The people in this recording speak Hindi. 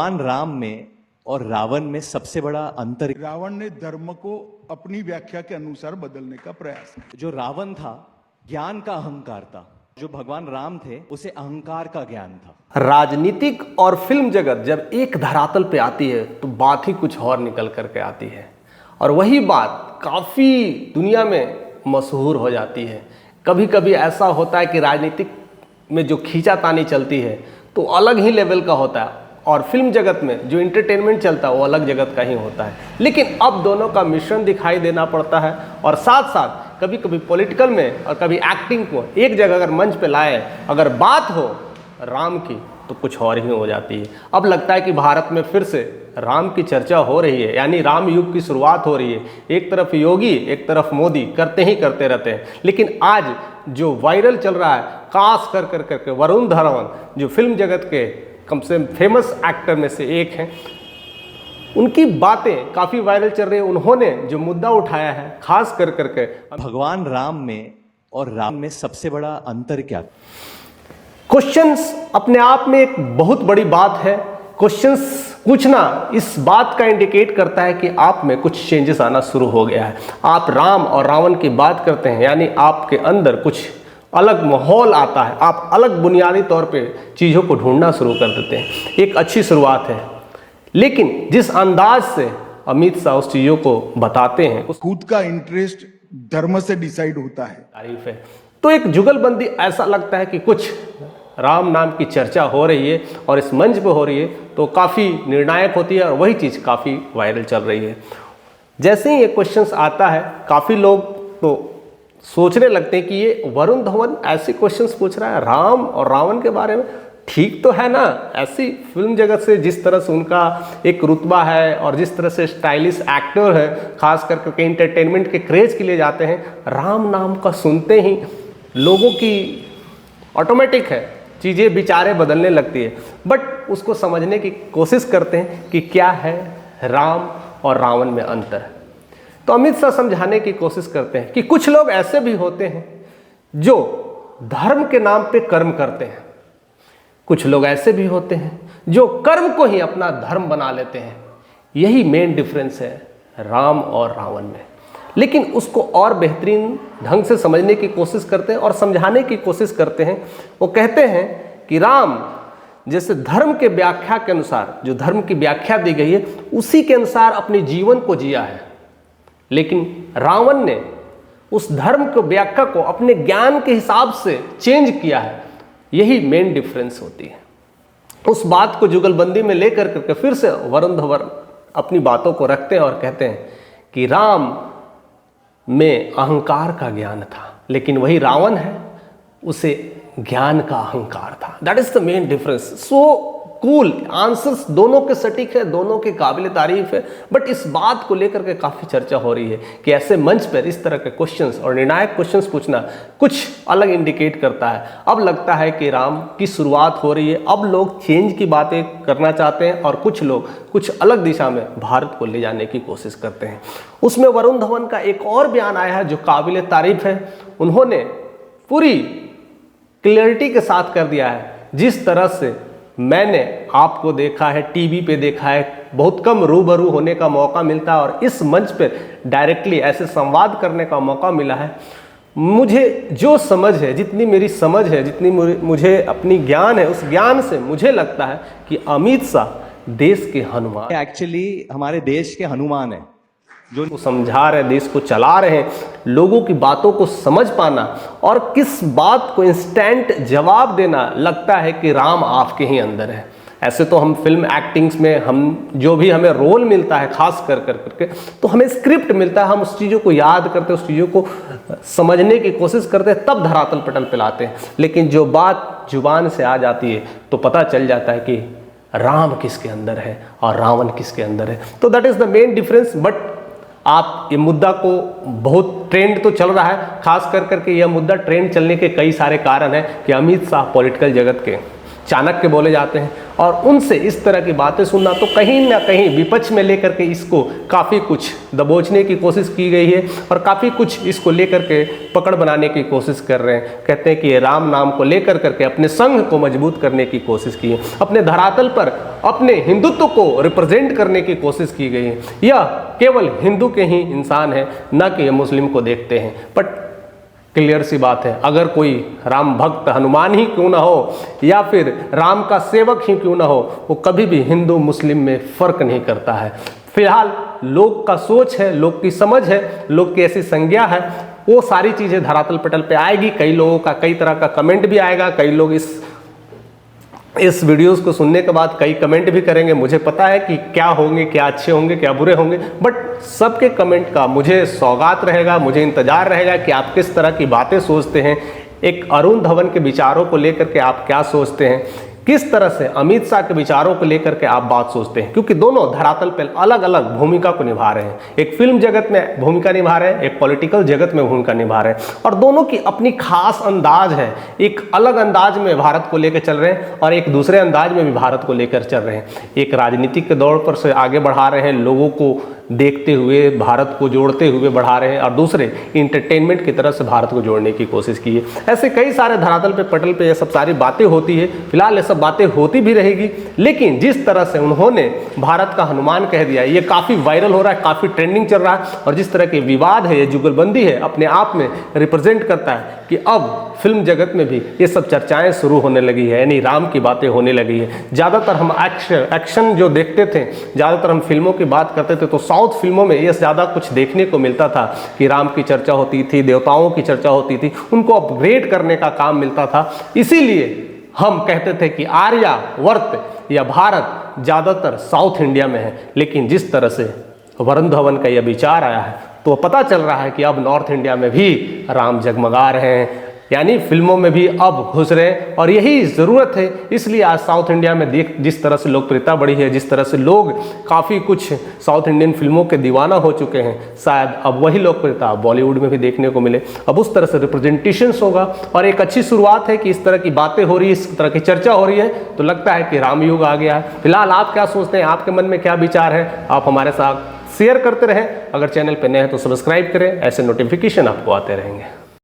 भगवान राम में और रावण में सबसे बड़ा अंतर, रावण ने धर्म को अपनी व्याख्या के अनुसार बदलने का प्रयास किया। जो रावण था ज्ञान का अहंकार था, जो भगवान राम थे उसे अहंकार का ज्ञान था। राजनीतिक और फिल्म जगत जब एक धरातल पे आती है तो बात ही कुछ और निकल करके आती है, और वही बात काफ़ी दुनिया में मशहूर हो जाती है। कभी कभी ऐसा होता है कि राजनीतिक में जो खींचातानी चलती है तो अलग ही लेवल का होता है, और फिल्म जगत में जो इंटरटेनमेंट चलता है वो अलग जगत का ही होता है। लेकिन अब दोनों का मिश्रण दिखाई देना पड़ता है, और साथ साथ कभी कभी पॉलिटिकल में और कभी एक्टिंग को एक जगह अगर मंच पे लाए, अगर बात हो राम की तो कुछ और ही हो जाती है। अब लगता है कि भारत में फिर से राम की चर्चा हो रही है, यानी राम युग की शुरुआत हो रही है। एक तरफ योगी एक तरफ मोदी करते ही करते रहते हैं। लेकिन आज जो वायरल चल रहा है, खास कर करके वरुण धवन जो फिल्म जगत के कम से फेमस एक्टर में से एक हैं, उनकी बातें काफ़ी वायरल चल रही है। उन्होंने जो मुद्दा उठाया है खास कर करके भगवान राम में और राम में सबसे बड़ा अंतर क्या? क्वेश्चंस अपने आप में एक बहुत बड़ी बात है। क्वेश्चंस पूछना इस बात का इंडिकेट करता है कि आप में कुछ चेंजेस आना शुरू हो गया है। आप राम और रावण की बात करते हैं, यानी आपके अंदर कुछ अलग माहौल आता है, आप अलग बुनियादी तौर पे चीज़ों को ढूंढना शुरू कर देते हैं। एक अच्छी शुरुआत है, लेकिन जिस अंदाज से अमित शाह उस चीज़ों को बताते हैं उस खुद का इंटरेस्ट धर्म से डिसाइड होता है। तारीफ है। तो एक जुगलबंदी ऐसा लगता है कि कुछ राम नाम की चर्चा हो रही है और इस मंच पे हो रही है तो काफ़ी निर्णायक होती है, और वही चीज़ काफ़ी वायरल चल रही है। जैसे ही ये क्वेश्चंस आता है, काफ़ी लोग तो सोचने लगते हैं कि ये वरुण धवन ऐसे क्वेश्चंस पूछ रहा है राम और रावण के बारे में। ठीक तो है ना, ऐसी फिल्म जगत से जिस तरह से उनका एक रुतबा है और जिस तरह से स्टाइलिश एक्टर है, खास करके एंटरटेनमेंट के क्रेज के लिए जाते हैं, राम नाम का सुनते ही लोगों की ऑटोमेटिक है चीज़ें विचारें बदलने लगती है। बट उसको समझने की कोशिश करते हैं कि क्या है राम और रावण में अंतर। तो अमित शाह समझाने की कोशिश करते हैं कि कुछ लोग ऐसे भी होते हैं जो धर्म के नाम पे कर्म करते हैं, कुछ लोग ऐसे भी होते हैं जो कर्म को ही अपना धर्म बना लेते हैं। यही मेन डिफरेंस है राम और रावण में। लेकिन उसको और बेहतरीन ढंग से समझने की कोशिश करते हैं और समझाने की कोशिश करते हैं। वो कहते हैं कि राम जैसे धर्म के व्याख्या के अनुसार, जो धर्म की व्याख्या दी गई है उसी के अनुसार अपने जीवन को जिया है, लेकिन रावण ने उस धर्म को व्याख्या को अपने ज्ञान के हिसाब से चेंज किया है। यही मेन डिफरेंस होती है। उस बात को जुगलबंदी में लेकर करके फिर से वरुण धवन अपनी बातों को रखते हैं और कहते हैं कि राम में अहंकार का ज्ञान था, लेकिन वही रावण है उसे ज्ञान का अहंकार था। That is the main difference. So cool answers दोनों के सटीक है, दोनों के काबिल तारीफ है। बट इस बात को लेकर के काफ़ी चर्चा हो रही है कि ऐसे मंच पर इस तरह के क्वेश्चंस और निर्णायक क्वेश्चंस पूछना कुछ अलग इंडिकेट करता है। अब लगता है कि राम की शुरुआत हो रही है, अब लोग चेंज की बातें करना चाहते हैं और कुछ लोग कुछ अलग दिशा में भारत को ले जाने की कोशिश करते हैं। उसमें वरुण धवन का एक और बयान आया है जो काबिल तारीफ है। उन्होंने पूरी क्लियरिटी के साथ कर दिया है, जिस तरह से मैंने आपको देखा है, टीवी पे देखा है, बहुत कम रूबरू होने का मौका मिलता है और इस मंच पे डायरेक्टली ऐसे संवाद करने का मौका मिला है। मुझे जो समझ है, जितनी मेरी समझ है, जितनी मुझे अपनी ज्ञान है, उस ज्ञान से मुझे लगता है कि अमित शाह देश के हनुमान, एक्चुअली हमारे देश के हनुमान है, जो समझा रहे, देश को चला रहे हैं। लोगों की बातों को समझ पाना और किस बात को इंस्टेंट जवाब देना, लगता है कि राम आपके ही अंदर है। ऐसे तो हम फिल्म एक्टिंग्स में हम जो भी हमें रोल मिलता है खास कर करके, तो हमें स्क्रिप्ट मिलता है, हम उस चीज़ों को याद करते हैं, उस चीज़ों को समझने की कोशिश करते हैं, तब धरातल पटल पे लाते हैं। लेकिन जो बात जुबान से आ जाती है तो पता चल जाता है कि राम किसके अंदर है और रावण किसके अंदर है। तो that is the main difference. But आप ये मुद्दा को बहुत ट्रेंड तो चल रहा है, खास कर करके यह मुद्दा ट्रेंड चलने के कई सारे कारण हैं कि अमित शाह पॉलिटिकल जगत के चाणक्य बोले जाते हैं, और उनसे इस तरह की बातें सुनना तो कहीं ना कहीं विपक्ष में लेकर के इसको काफ़ी कुछ दबोचने की कोशिश की गई है और काफ़ी कुछ इसको लेकर के पकड़ बनाने की कोशिश कर रहे हैं। कहते हैं कि राम नाम को लेकर करके अपने संघ को मजबूत करने की कोशिश की है, अपने धरातल पर अपने हिंदुत्व को रिप्रेजेंट करने की कोशिश की गई है। यह केवल हिंदू के ही इंसान है, न कि मुस्लिम को देखते हैं। बट क्लियर सी बात है, अगर कोई राम भक्त हनुमान ही क्यों ना हो या फिर राम का सेवक ही क्यों ना हो, वो कभी भी हिंदू मुस्लिम में फर्क नहीं करता है। फिलहाल लोग का सोच है, लोग की समझ है, लोग की ऐसी संज्ञा है, वो सारी चीज़ें धरातल पटल पे आएगी। कई लोगों का कई तरह का कमेंट भी आएगा, कई लोग इस वीडियोस को सुनने के बाद कई कमेंट भी करेंगे। मुझे पता है कि क्या होंगे, क्या अच्छे होंगे, क्या बुरे होंगे, बट सबके कमेंट का मुझे सौगात रहेगा, मुझे इंतजार रहेगा कि आप किस तरह की बातें सोचते हैं। एक अरुण धवन के विचारों को लेकर के आप क्या सोचते हैं, किस तरह से अमित शाह के विचारों को लेकर के आप बात सोचते हैं, क्योंकि दोनों धरातल पर अलग अलग भूमिका को निभा रहे हैं। एक फिल्म जगत में भूमिका निभा रहे हैं, एक पॉलिटिकल जगत में भूमिका निभा रहे हैं, और दोनों की अपनी खास अंदाज है। एक अलग अंदाज में भारत को लेकर चल रहे हैं और एक दूसरे अंदाज में भी भारत को लेकर चल रहे हैं। एक राजनीतिक के दौर पर से आगे बढ़ा रहे हैं, लोगों को देखते हुए भारत को जोड़ते हुए बढ़ा रहे हैं, और दूसरे इंटरटेनमेंट की तरफ से भारत को जोड़ने की कोशिश की है। ऐसे कई सारे धरातल पे पटल पे ये सब सारी बातें होती है। फिलहाल ये सब बातें होती भी रहेगी, लेकिन जिस तरह से उन्होंने भारत का हनुमान कह दिया, ये काफ़ी वायरल हो रहा है, काफ़ी ट्रेंडिंग चल रहा है, और जिस तरह के विवाद है, ये जुगलबंदी है, अपने आप में रिप्रेजेंट करता है कि अब फिल्म जगत में भी ये सब चर्चाएं शुरू होने लगी है, यानी राम की बातें होने लगी है। ज़्यादातर हम एक्शन जो देखते थे, ज़्यादातर हम फिल्मों की बात करते थे, तो साउथ फिल्मों में ये ज़्यादा कुछ देखने को मिलता था कि राम की चर्चा होती थी, देवताओं की चर्चा होती थी, उनको अपग्रेड करने का काम मिलता था। इसीलिए हम कहते थे कि आर्यावर्त या भारत ज़्यादातर साउथ इंडिया में है। लेकिन जिस तरह से वरुण धवन का यह विचार आया है, तो पता चल रहा है कि अब नॉर्थ इंडिया में भी राम जगमगा रहे हैं, यानी फिल्मों में भी अब घुस रहे हैं, और यही ज़रूरत है। इसलिए आज साउथ इंडिया में जिस तरह से लोकप्रियता बढ़ी है, जिस तरह से लोग काफ़ी कुछ साउथ इंडियन फिल्मों के दीवाना हो चुके हैं, शायद अब वही लोकप्रियता बॉलीवुड में भी देखने को मिले। अब उस तरह से रिप्रेजेंटेशंस होगा, और एक अच्छी शुरुआत है कि इस तरह की बातें हो रही है, इस तरह की चर्चा हो रही है, तो लगता है कि राम युग आ गया है। फिलहाल आप क्या सोचते हैं, आपके मन में क्या विचार है, आप हमारे साथ शेयर करते रहें। अगर चैनल पर नए हैं तो सब्सक्राइब करें, ऐसे नोटिफिकेशन आपको आते रहेंगे।